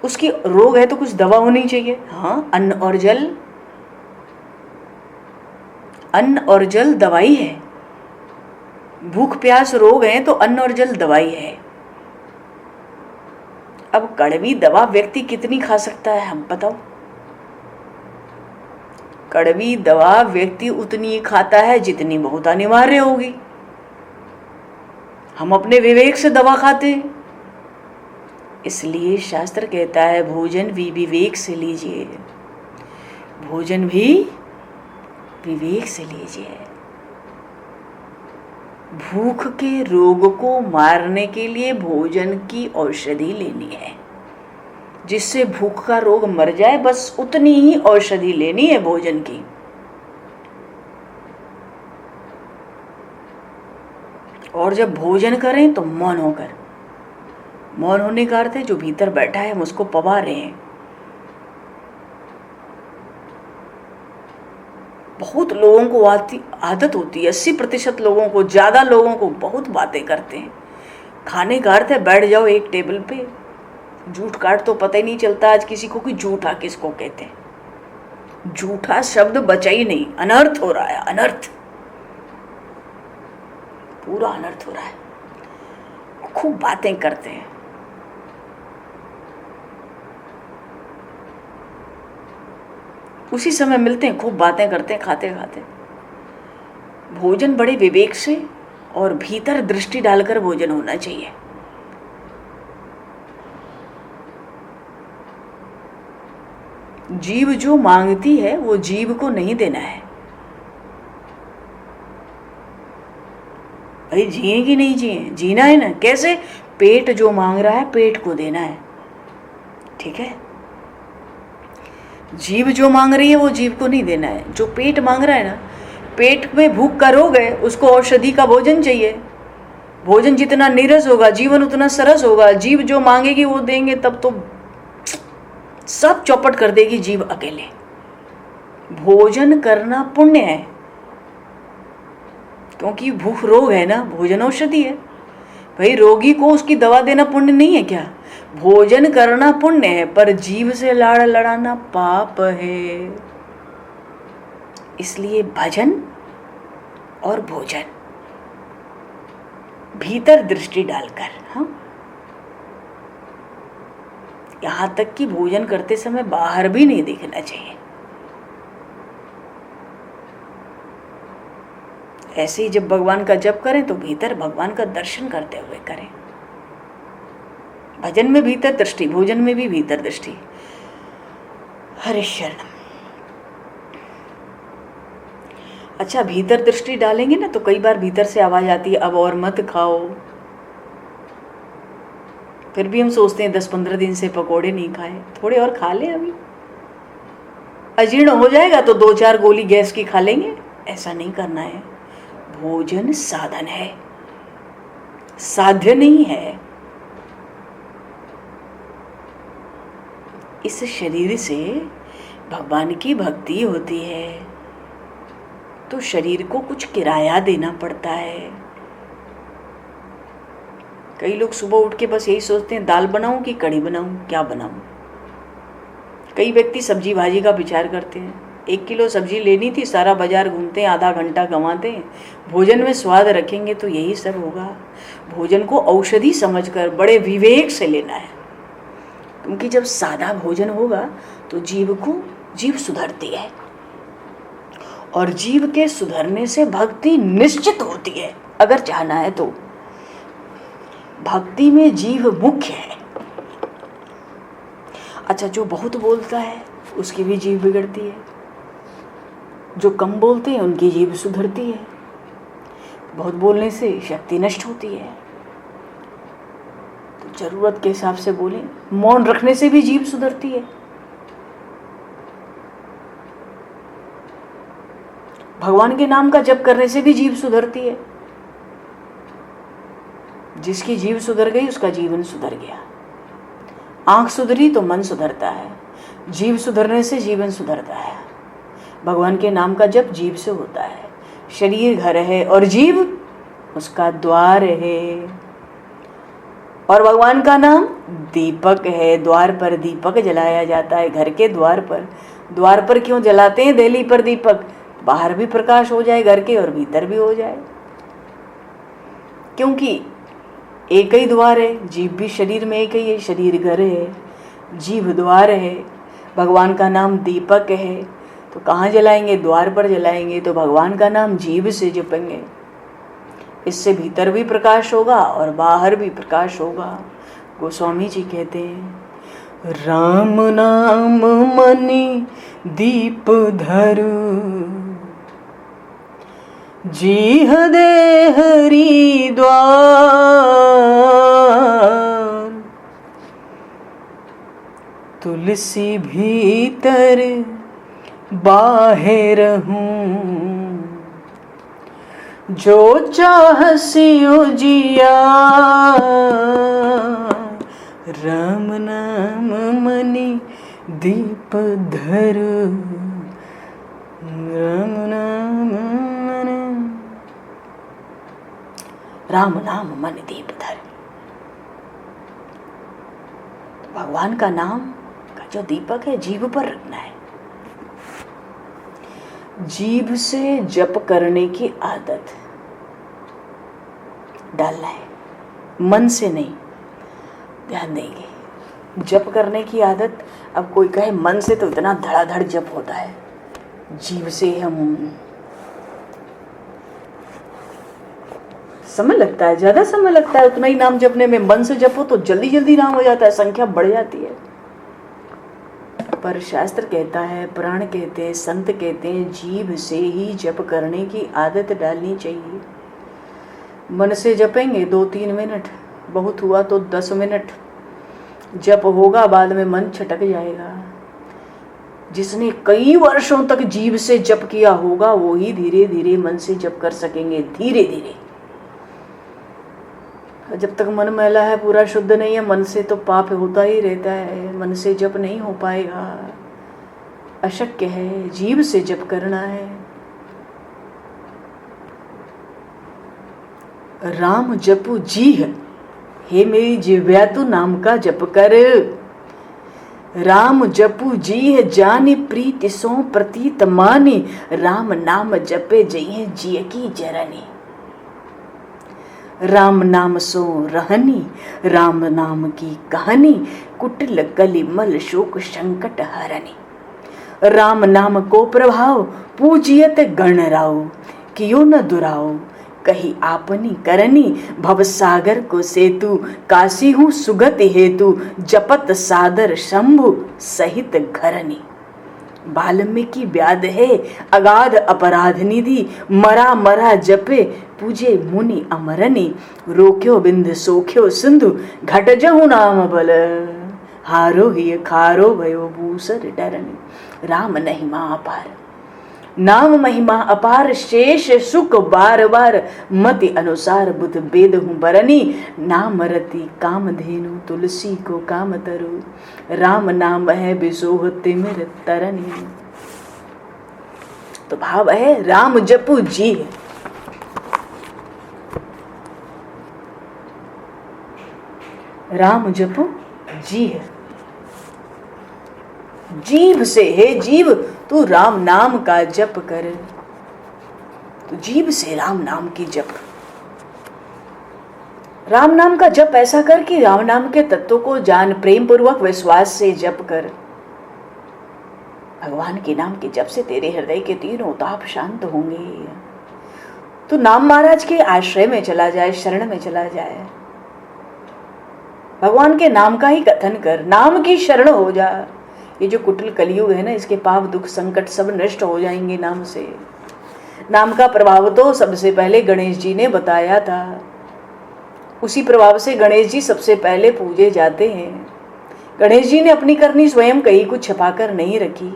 उसकी रोग है तो कुछ दवा होनी चाहिए। हाँ, अन्न और जल दवाई है। भूख प्यास रोग है तो अन्न और जल दवाई है। अब कड़वी दवा व्यक्ति कितनी खा सकता है, हम बताओ। कड़वी दवा व्यक्ति उतनी खाता है जितनी बहुत अनिवार्य होगी। हम अपने विवेक से दवा खाते हैं। इसलिए शास्त्र कहता है भोजन भी विवेक से लीजिए, भोजन भी विवेक से लीजिए। भूख के रोग को मारने के लिए भोजन की औषधि लेनी है। जिससे भूख का रोग मर जाए, बस उतनी ही औषधि लेनी है भोजन की। और जब भोजन करें तो मौन होकर, मौन होने का अर्थ है जो भीतर बैठा है हम उसको पवा रहे हैं। बहुत लोगों को आदत होती है, 80% लोगों को, ज़्यादा लोगों को बहुत बातें करते हैं। खाने का अर्थ है बैठ जाओ एक टेबल पे, झूठ काट तो पता ही नहीं चलता आज किसी को कि झूठा किसको कहते हैं। झूठा शब्द बचा ही नहीं, अनर्थ हो रहा है, अनर्थ, पूरा अनर्थ हो रहा है। खूब बातें करते हैं। उसी समय मिलते हैं, खूब बातें करते हैं खाते खाते। भोजन बड़े विवेक से और भीतर दृष्टि डालकर भोजन होना चाहिए। जीव जो मांगती है वो जीव को नहीं देना है। भाई जिए कि नहीं जिए, जीना है ना। कैसे? पेट जो मांग रहा है पेट को देना है, ठीक है। जीव जो मांग रही है वो जीव को नहीं देना है। जो पेट मांग रहा है ना, पेट में भूख का रोग है, उसको औषधि का भोजन चाहिए। भोजन जितना नीरस होगा जीवन उतना सरस होगा। जीव जो मांगेगी वो देंगे, तब तो सब चौपट कर देगी जीव अकेले। भोजन करना पुण्य है, क्योंकि भूख रोग है ना, भोजन औषधि है। भाई रोगी को उसकी दवा देना पुण्य नहीं है क्या? भोजन करना पुण्य है, पर जीव से लाड़ लड़ाना पाप है। इसलिए भजन और भोजन भीतर दृष्टि डालकर, हाँ, यहां तक कि भोजन करते समय बाहर भी नहीं देखना चाहिए। ऐसे ही जब भगवान का जप करें तो भीतर भगवान का दर्शन करते हुए करें। भजन में भीतर दृष्टि, भोजन में भी भीतर दृष्टि। हरे शरण। अच्छा, भीतर दृष्टि डालेंगे ना तो कई बार भीतर से आवाज आती है अब और मत खाओ। फिर भी हम सोचते हैं 10-15 दिन से पकोड़े नहीं खाए, थोड़े और खा ले। अभी अजीर्ण हो जाएगा तो 2-4 गोली गैस की खा लेंगे। ऐसा नहीं करना है। भोजन साधन है, साध्य नहीं है। इस शरीर से भगवान की भक्ति होती है। तो शरीर को कुछ किराया देना पड़ता है। कई लोग सुबह उठ के बस यही सोचते हैं दाल बनाऊं कि कढ़ी बनाऊं, क्या बनाऊं। कई व्यक्ति सब्जी भाजी का विचार करते हैं। 1 किलो सब्जी लेनी थी, सारा बाजार घूमते हैं, आधा घंटा गंवाते हैं। भोजन में स्वाद रखेंगे तो यही सब होगा। भोजन को औषधि समझकर बड़े विवेक से लेना है, क्योंकि जब सादा भोजन होगा तो जीव सुधरती है, और जीव के सुधरने से भक्ति निश्चित होती है। अगर चाहना है तो भक्ति में जीव मुख्य है। अच्छा, जो बहुत बोलता है उसकी भी जीव बिगड़ती है, जो कम बोलते हैं उनकी जीव सुधरती है। बहुत बोलने से शक्ति नष्ट होती है, तो जरूरत के हिसाब से बोलें। मौन रखने से भी जीव सुधरती है। भगवान के नाम का जप करने से भी जीव सुधरती है। जिसकी जीव सुधर गई उसका जीवन सुधर गया। आंख सुधरी तो मन सुधरता है, जीव सुधरने से जीवन सुधरता है। भगवान के नाम का जप जीव से होता है। शरीर घर है और जीव उसका द्वार है, और भगवान का नाम दीपक है। द्वार पर दीपक जलाया जाता है, घर के द्वार पर। द्वार पर क्यों जलाते हैं देली पर दीपक? बाहर भी प्रकाश हो जाए घर के और भीतर भी हो जाए, क्योंकि एक ही द्वार है। जीव भी शरीर में एक ही है, शरीर घर है, जीव द्वार है। भगवान का नाम दीपक है, तो कहाँ जलाएंगे? द्वार पर जलाएंगे। तो भगवान का नाम जीव से जपेंगे, इससे भीतर भी प्रकाश होगा और बाहर भी प्रकाश होगा। गोस्वामी जी कहते हैं, राम नाम मनि दीप धरु, जीह दे हरि द्वार, तुलसी भीतर बाहर हूँ, जो चाहसियो जिया। राम नाम मनि दीप धरु, राम नाम मन दीप धर। भगवान का नाम का जो दीपक है जीव पर रखना है। जीव से जप करने की आदत डालना है, मन से नहीं। ध्यान देंगे, जप करने की आदत। अब कोई कहे मन से तो इतना धड़ाधड़ जप होता है, जीव से हम समय लगता है, ज्यादा समय लगता है उतना ही नाम जपने में। मन से जपो तो जल्दी जल्दी नाम हो जाता है, संख्या बढ़ जाती है। पर शास्त्र कहता है, पुराण कहते हैं, संत कहते हैं, जीव से ही जप करने की आदत डालनी चाहिए। मन से जपेंगे 2-3 मिनट, बहुत हुआ तो 10 मिनट जप होगा, बाद में मन छटक जाएगा। जिसने कई वर्षों तक जीव से जप किया होगा वो ही धीरे धीरे मन से जप कर सकेंगे, धीरे धीरे। जब तक मन मैला है, पूरा शुद्ध नहीं है, मन से तो पाप होता ही रहता है, मन से जप नहीं हो पाएगा, अशक्य है। जीव से जप करना है। राम जपु जीह, हे मेरी जिह्वा तू नाम का जप कर। राम जपु जीह जानि प्रीति सो प्रतीत मानी, राम नाम जपे जइहे जिय की जरनी। राम नाम सो रहनी, राम नाम की कहानी, कुटिल कलिमल शोक संकट हरनी। राम नाम को प्रभाव पूजियत गण राव, कियो न दुराव कही आपनी करनी। भव सागर को सेतु काशी हूँ सुगति हेतु, जपत सादर शंभु सहित घरनी। वाल्मीकि व्याध है अगाध अपराध निधि, मरा मरा जपे पूजे मुनि अमरनी। रोक्यो बिंद सोख्यो सिंधु घट जहु नाम बल, हारो ही खारो भयो भूसर डरनी। राम महिमा अपार, नाम महिमा अपार, शेष सुख बार बार, मति अनुसार बुध वेद हूँ बरनी। नाम रति काम धेनु तुलसी को काम तरु, राम नाम है बिसोह तिमिर तरनी। तो भाव है राम जपू जी है। राम जपू जी है, जीभ से है जीव तू राम नाम का जप कर, तो जीभ से राम नाम की जप, राम नाम का जप ऐसा कर कि राम नाम के तत्वों को जान, प्रेम पूर्वक विश्वास से जप कर। भगवान के नाम के जप से तेरे हृदय के तीनों ताप शांत होंगे। तो नाम महाराज के आश्रय में चला जाए, शरण में चला जाए, भगवान के नाम का ही कथन कर, नाम की शरण हो जा। ये जो कुटिल कलयुग है ना, इसके पाप दुख संकट सब नष्ट हो जाएंगे नाम से। नाम का प्रभाव तो सबसे पहले गणेश जी ने बताया था, उसी प्रभाव से गणेश जी सबसे पहले पूजे जाते हैं। गणेश जी ने अपनी करनी स्वयं कहीं कुछ छुपाकर नहीं रखी।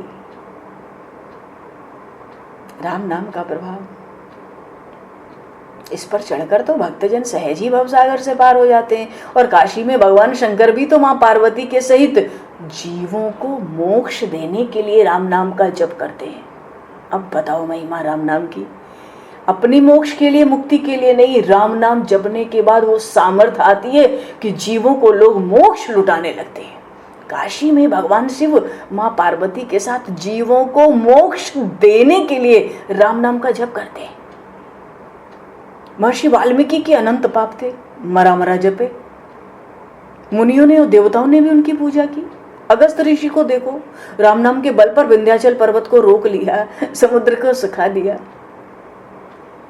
राम नाम का प्रभाव, इस पर चढ़कर तो भक्तजन सहज ही भवसागर से पार हो जाते हैं। और काशी में भगवान शंकर भी तो मां पार्वती के सहित जीवों को मोक्ष देने के लिए राम नाम का जप करते हैं। अब बताओ महिमा राम नाम की, अपनी मोक्ष के लिए, मुक्ति के लिए नहीं, राम नाम जपने के बाद वो सामर्थ्य आती है कि जीवों को लोग मोक्ष लुटाने लगते हैं। काशी में भगवान शिव मां पार्वती के साथ जीवों को मोक्ष देने के लिए राम नाम का जप करते हैं। महर्षि वाल्मीकि के अनंत पाप थे, मरा मरा जपे। मुनियों ने और देवताओं ने भी उनकी पूजा की। अगस्त ऋषि को देखो, राम नाम के बल पर विंध्याचल पर्वत को रोक लिया, समुद्र को सुखा दिया।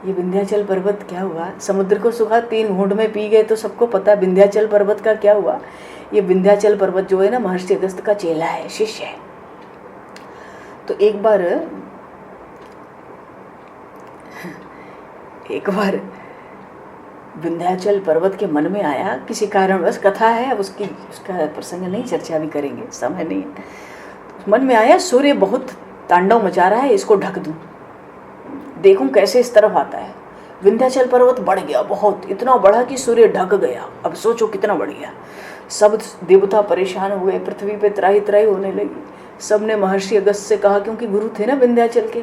ये विंध्याचल पर्वत क्या हुआ? समुद्र को सुखा, 3 घूंट में पी गए। तो सबको पता है विंध्याचल पर्वत का क्या हुआ। ये विंध्याचल पर्वत जो है ना, महर्षि अगस्त का चेला है, शिष्य है। तो एक बार विंध्याचल पर्वत के मन में आया, किसी कारणवश, कथा है अब उसका प्रसंग नहीं, चर्चा भी करेंगे, समय नहीं है। तो मन में आया सूर्य बहुत तांडव मचा रहा है, इसको ढक दूं, देखूं कैसे इस तरफ आता है। विंध्याचल पर्वत बढ़ गया बहुत, इतना बढ़ा कि सूर्य ढक गया। अब सोचो कितना बढ़ गया। सब देवता परेशान हुए, पृथ्वी पे त्राही त्राही होने लगी। सब ने महर्षि अगस्त से कहा, क्योंकि गुरु थे ना विंध्याचल के,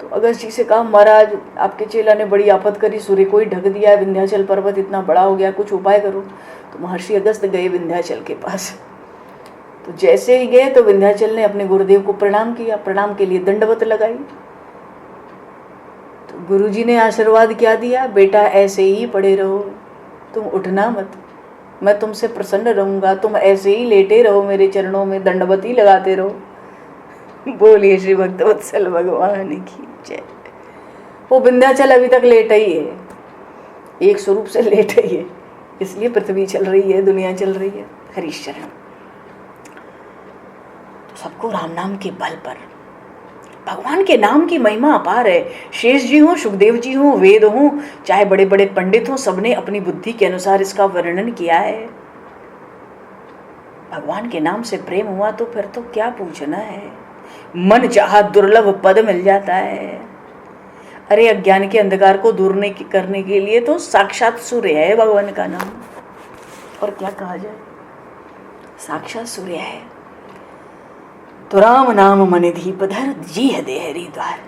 तो अगस्त जी से कहा, महाराज आपके चेला ने बड़ी आफत करी, सूर्य को ही ढक दिया है, विंध्याचल पर्वत इतना बड़ा हो गया, कुछ उपाय करो। तो महर्षि अगस्त गए विंध्याचल के पास। तो जैसे ही गए तो विंध्याचल ने अपने गुरुदेव को प्रणाम किया, प्रणाम के लिए दंडवत लगाई। तो गुरुजी ने आशीर्वाद क्या दिया, बेटा ऐसे ही पड़े रहो, तुम उठना मत, मैं तुमसे प्रसन्न रहूंगा, तुम ऐसे ही लेटे रहो मेरे चरणों में, दंडवत ही लगाते रहो। बोलिए श्री भक्तवत्सल भगवान की जय। वो विंध्याचल अभी तक लेटा ही है, एक स्वरूप से लेटा ही है, इसलिए पृथ्वी चल रही है, दुनिया चल रही है। हरिशरण सबको राम नाम के बल पर, भगवान के नाम की महिमा अपार है। शेष जी हो, सुखदेव जी हो, वेद हो, चाहे बड़े बड़े पंडित हो, सबने अपनी बुद्धि के अनुसार इसका वर्णन किया है। भगवान के नाम से प्रेम हुआ तो फिर तो क्या पूछना है, मन चाहा दुर्लभ पद मिल जाता है। अरे अज्ञान के अंधकार को दूर करने के लिए तो साक्षात सूर्य है भगवान का नाम, और क्या कहा जाए, साक्षात सूर्य है। तो राम नाम मन दीप धर, जी है देहरी द्वार।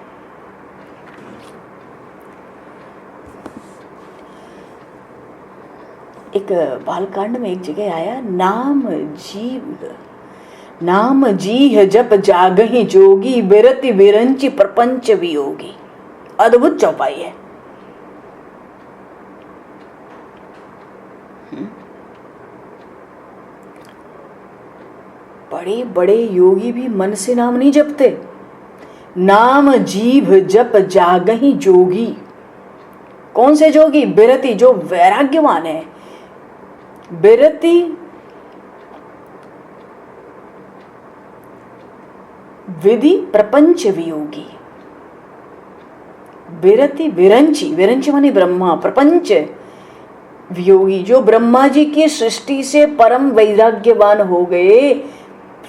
एक बालकांड में एक जगह आया, नाम जी है जप जागहि जोगी, बिरति बिरंचि प्रपंच वियोगी। अद्भुत चौपाई है। बड़े बड़े योगी भी मन से नाम नहीं जपते। नाम जीभ जप जागहि जोगी। कौन से जोगी? बिरति, जो वैराग्यवान है। बिरति विधि प्रपंच वियोगी। बिरति विरंची, विरंची माने ब्रह्मा, प्रपंच वियोगी, जो ब्रह्मा जी की सृष्टि से परम वैराग्यवान हो गए।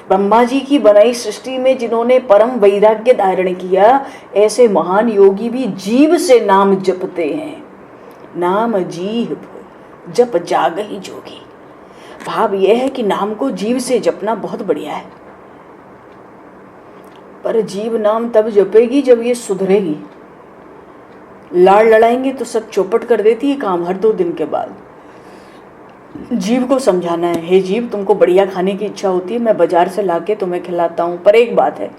ब्रह्मा जी की बनाई सृष्टि में जिन्होंने परम वैराग्य धारण किया, ऐसे महान योगी भी जीव से नाम जपते हैं। नाम जीव जप जागहि जोगी। भाव यह है कि नाम को जीव से जपना बहुत बढ़िया है। पर जीव नाम तब जपेगी जब ये सुधरेगी। लाड़ लड़ाएंगे तो सब चौपट कर देती है काम हर 2 दिन के बाद। जीव को समझाना है, हे जीव तुमको बढ़िया खाने की इच्छा होती है, मैं बाजार से लाके तुम्हें खिलाता हूँ, पर एक बात है,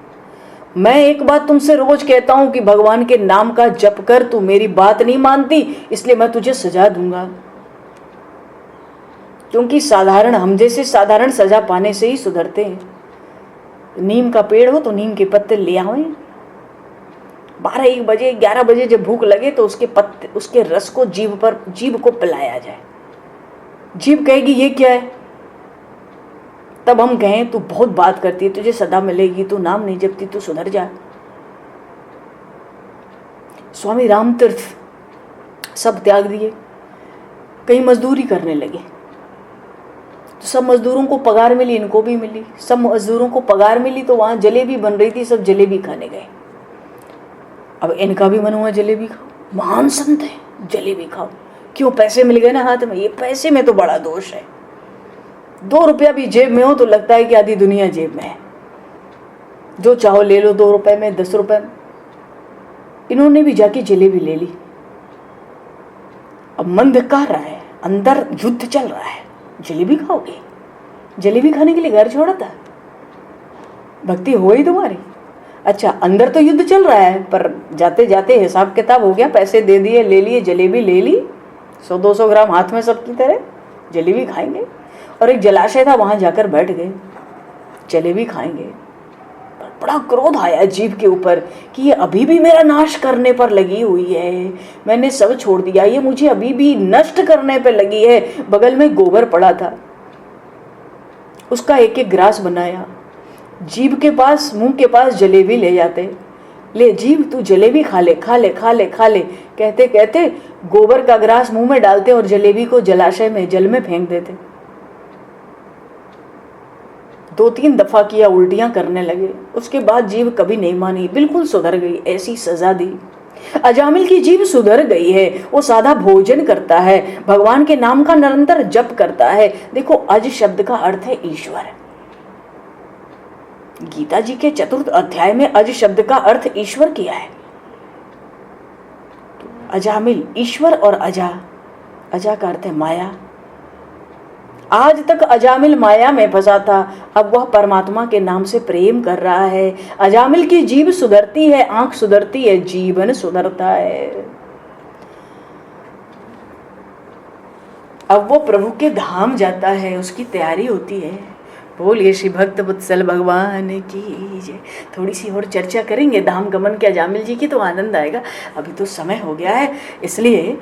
मैं एक बात तुमसे रोज कहता हूँ कि भगवान के नाम का जप कर, तू मेरी बात नहीं मानती, इसलिए मैं तुझे सजा दूंगा। क्योंकि साधारण हम जैसे साधारण सजा पाने से ही सुधरते हैं। नीम का पेड़ हो तो नीम के पत्ते ले आवे, 12-1 बजे 11 बजे जब भूख लगे तो उसके पत्ते, उसके रस को जीभ को पिलाया जाए। जीभ कहेगी ये क्या है, तब हम कहें तू बहुत बात करती है, तुझे सदा मिलेगी, तू नाम नहीं जपती, तू सुधर जा। स्वामी रामतीर्थ सब त्याग दिए, कहीं मजदूरी करने लगे, तो सब मजदूरों को पगार मिली, इनको भी मिली। सब मजदूरों को पगार मिली तो वहां जलेबी बन रही थी, सब जलेबी खाने गए। अब इनका भी मन हुआ जलेबी खाओ, महान संत है, जलेबी खाओ। क्यों, पैसे मिल गए ना हाथ में। ये पैसे में तो बड़ा दोष है, 2 रुपया भी जेब में हो तो लगता है कि आधी दुनिया जेब में है, जो चाहो ले लो, 2 रुपए में, 10 रुपए में। इन्होंने भी जाके जलेबी ले ली। अब मन धिक्कार रहा है, अंदर युद्ध चल रहा है, जलेबी खाओगे, जलेबी खाने के लिए घर छोड़ा था, भक्ति हो गई तुम्हारी। अच्छा, अंदर तो युद्ध चल रहा है, पर जाते जाते हिसाब किताब हो गया, पैसे दे दिए, ले लिए, जलेबी ले ली, 100-200 ग्राम हाथ में सबकी तरह, जलेबी खाएंगे। और एक जलाशय था, वहां जाकर बैठ गए, जलेबी खाएंगे। पर बड़ा क्रोध आया जीव के ऊपर कि ये अभी भी मेरा नाश करने पर लगी हुई है, मैंने सब छोड़ दिया, ये मुझे अभी भी नष्ट करने पर लगी है। बगल में गोबर पड़ा था, उसका एक एक ग्रास बनाया, जीव के पास, मुंह के पास जलेबी ले जाते, ले जीव तू जलेबी खा ले, खा ले, खा ले, खा ले, कहते कहते गोबर का ग्रास मुंह में डालते और जलेबी को जलाशय में, जल में फेंक देते। 2-3 दफा किया, उल्टियां करने लगे। उसके बाद जीव कभी नहीं मानी, बिल्कुल सुधर गई, ऐसी सजा दी। अजामिल की जीव सुधर गई है, वो सादा भोजन करता है, भगवान के नाम का निरंतर जप करता है। देखो, अज शब्द का अर्थ है ईश्वर। गीता जी के 4th अध्याय में अज शब्द का अर्थ ईश्वर किया है। तो अजामिल ईश्वर और अजा, अजा का अर्थ है माया। आज तक अजामिल माया में फंसा था, अब वह परमात्मा के नाम से प्रेम कर रहा है। अजामिल की जीभ सुधरती है, आंख सुधरती है, जीवन सुधरता है। अब वो प्रभु के धाम जाता है, उसकी तैयारी होती है। बोलिए श्री भक्त वत्सल भगवान की जय। थोड़ी सी और चर्चा करेंगे धाम गमन के अजामिल जी की, तो आनंद आएगा। अभी तो समय हो गया है, इसलिए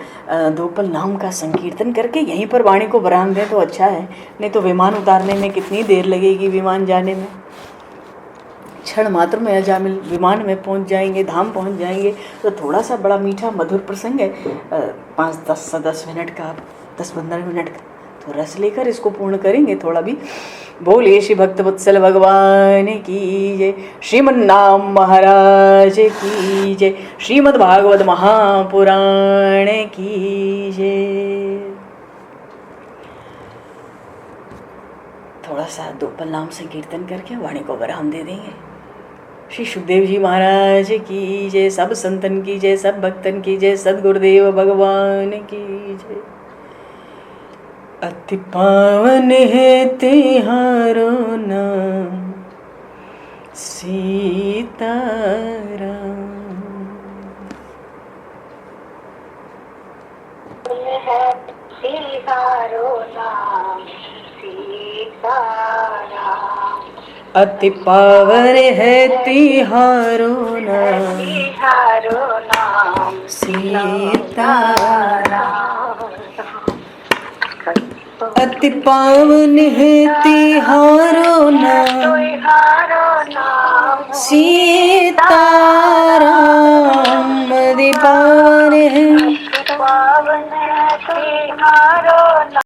2 पल नाम का संकीर्तन करके यहीं पर वाणी को विराम दें तो अच्छा है। नहीं तो विमान उतारने में कितनी देर लगेगी, विमान जाने में क्षण मात्र में अजामिल विमान में पहुंच जाएंगे, धाम पहुंच जाएंगे। तो थोड़ा सा बड़ा मीठा मधुर प्रसंग है, 5-10 मिनट का, 10-15 मिनट का, तो रस लेकर इसको पूर्ण करेंगे थोड़ा भी। बोलिए श्री भक्त वत्सल भगवान की जय, श्रीमन नाम महाराज की जय, श्रीमद् भागवत महापुराण की जय। थोड़ा सा 2 पल नाम संकीर्तन करके वाणी को विराम दे देंगे। श्री सुखदेव जी महाराज की जय, सब संतन की जय, सब भक्तन की जय, सद्गुरुदेव भगवान की जय। अति पावन है तिहारो नाम सीताराम। तिहारो नाम सीताराम। अति पावन है तिहारो नाम, तिहारो नाम सीताराम। अति पावन है तिहारो नाम, सीताराम।